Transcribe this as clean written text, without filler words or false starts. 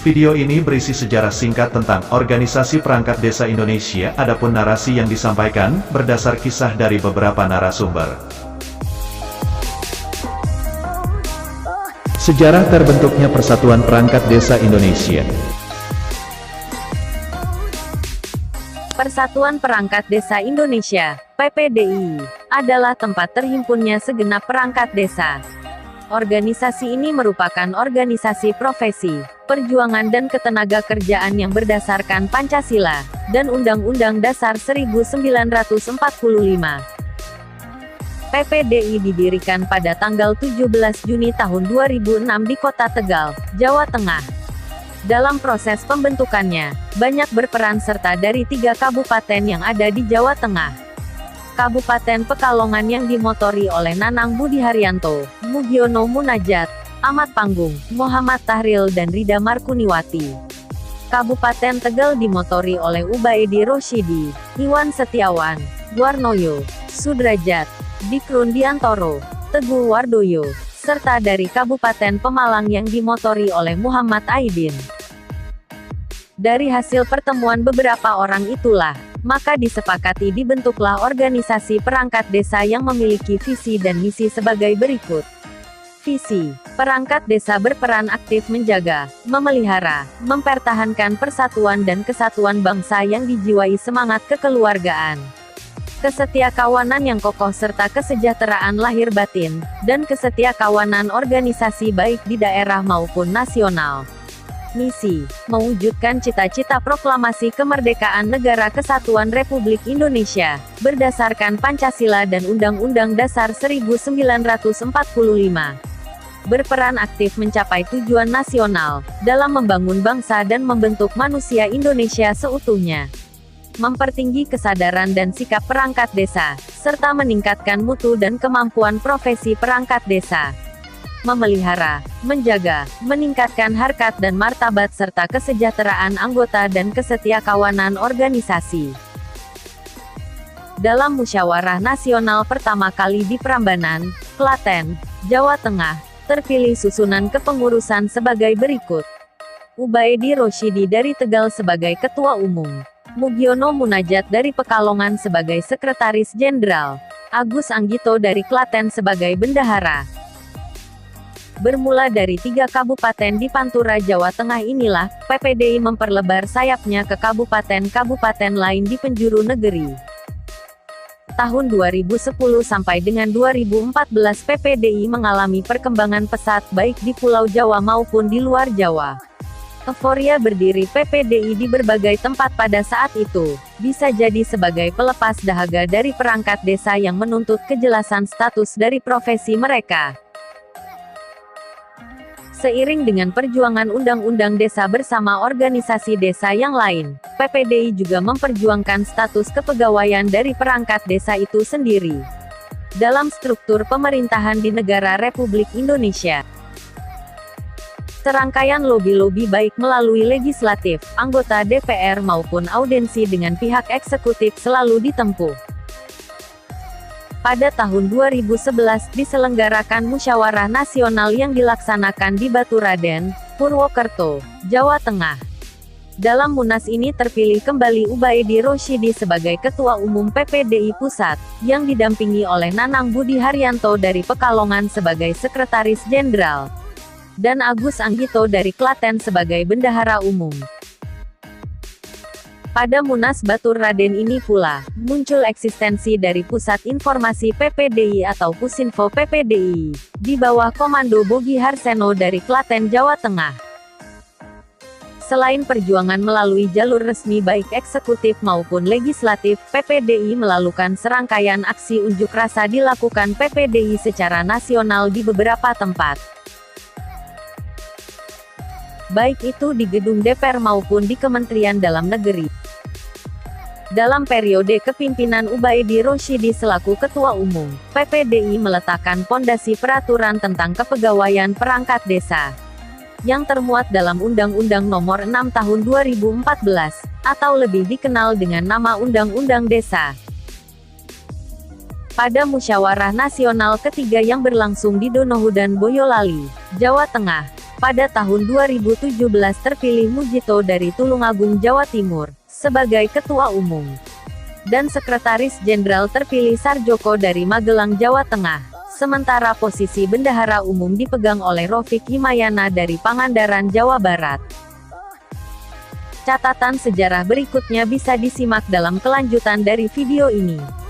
Video ini berisi sejarah singkat tentang Organisasi Perangkat Desa Indonesia. Adapun narasi yang disampaikan berdasar kisah dari beberapa narasumber. Sejarah terbentuknya Persatuan Perangkat Desa Indonesia. Persatuan Perangkat Desa Indonesia, PPDI, adalah tempat terhimpunnya segenap perangkat desa. Organisasi ini merupakan organisasi profesi, perjuangan dan ketenaga kerjaan yang berdasarkan Pancasila, dan Undang-Undang Dasar 1945. PPDI didirikan pada tanggal 17 Juni tahun 2006 di Kota Tegal, Jawa Tengah. Dalam proses pembentukannya, banyak berperan serta dari 3 kabupaten yang ada di Jawa Tengah. Kabupaten Pekalongan yang dimotori oleh Nanang Budi Haryanto, Mugiono Munajat, Ahmad Panggung, Muhammad Tahril dan Rida Markuniwati. Kabupaten Tegal dimotori oleh Ubaidi Rosyidi, Iwan Setiawan, Warnoyo, Sudrajat, Dikrun Diantoro, Teguh Wardoyo, serta dari Kabupaten Pemalang yang dimotori oleh Muhammad Aidin. Dari hasil pertemuan beberapa orang itulah, maka disepakati dibentuklah organisasi perangkat desa yang memiliki visi dan misi sebagai berikut. Visi: perangkat desa berperan aktif menjaga, memelihara, mempertahankan persatuan dan kesatuan bangsa yang dijiwai semangat kekeluargaan, kesetiakawanan yang kokoh serta kesejahteraan lahir batin, dan kesetiakawanan organisasi baik di daerah maupun nasional. Misi: mewujudkan cita-cita proklamasi kemerdekaan Negara Kesatuan Republik Indonesia, berdasarkan Pancasila dan Undang-Undang Dasar 1945. Berperan aktif mencapai tujuan nasional, dalam membangun bangsa dan membentuk manusia Indonesia seutuhnya. Mempertinggi kesadaran dan sikap perangkat desa, serta meningkatkan mutu dan kemampuan profesi perangkat desa. Memelihara, menjaga, meningkatkan harkat dan martabat serta kesejahteraan anggota dan kesetiakawanan organisasi. Dalam musyawarah nasional pertama kali di Prambanan, Klaten, Jawa Tengah, terpilih susunan kepengurusan sebagai berikut. Ubaidi Rosyidi dari Tegal sebagai Ketua Umum, Mugiono Munajat dari Pekalongan sebagai Sekretaris Jenderal, Agus Anggito dari Klaten sebagai Bendahara. Bermula dari 3 kabupaten di Pantura Jawa Tengah inilah, PPDI memperlebar sayapnya ke kabupaten-kabupaten lain di penjuru negeri. Tahun 2010 sampai dengan 2014 PPDI mengalami perkembangan pesat baik di Pulau Jawa maupun di luar Jawa. Euforia berdiri PPDI di berbagai tempat pada saat itu, bisa jadi sebagai pelepas dahaga dari perangkat desa yang menuntut kejelasan status dari profesi mereka. Seiring dengan perjuangan Undang-Undang Desa bersama organisasi desa yang lain, PPDI juga memperjuangkan status kepegawaian dari perangkat desa itu sendiri dalam struktur pemerintahan di negara Republik Indonesia. Serangkaian lobi-lobi baik melalui legislatif, anggota DPR maupun audensi dengan pihak eksekutif selalu ditempuh. Pada tahun 2011 diselenggarakan musyawarah nasional yang dilaksanakan di Baturaden, Purwokerto, Jawa Tengah. Dalam munas ini terpilih kembali Ubaidi Rosyidi sebagai Ketua Umum PPDI Pusat, yang didampingi oleh Nanang Budi Haryanto dari Pekalongan sebagai Sekretaris Jenderal, dan Agus Anggito dari Klaten sebagai Bendahara Umum. Pada Munas Baturaden ini pula, muncul eksistensi dari Pusat Informasi PPDI atau Pusinfo PPDI, di bawah komando Bogi Harseno dari Klaten, Jawa Tengah. Selain perjuangan melalui jalur resmi baik eksekutif maupun legislatif, PPDI melakukan serangkaian aksi unjuk rasa dilakukan PPDI secara nasional di beberapa tempat. Baik itu di gedung DPR maupun di Kementerian Dalam Negeri. Dalam periode kepimpinan Ubaidi Rosyidi selaku Ketua Umum, PPDI meletakkan pondasi peraturan tentang kepegawaian perangkat desa, yang termuat dalam Undang-Undang Nomor 6 Tahun 2014, atau lebih dikenal dengan nama Undang-Undang Desa. Pada musyawarah nasional ketiga yang berlangsung di Donohudan, Boyolali, Jawa Tengah, Pada tahun 2017 terpilih Mujito dari Tulungagung, Jawa Timur, sebagai Ketua Umum. Dan Sekretaris Jenderal terpilih Sarjoko dari Magelang, Jawa Tengah. Sementara posisi Bendahara Umum dipegang oleh Rofik Himayana dari Pangandaran, Jawa Barat. Catatan sejarah berikutnya bisa disimak dalam kelanjutan dari video ini.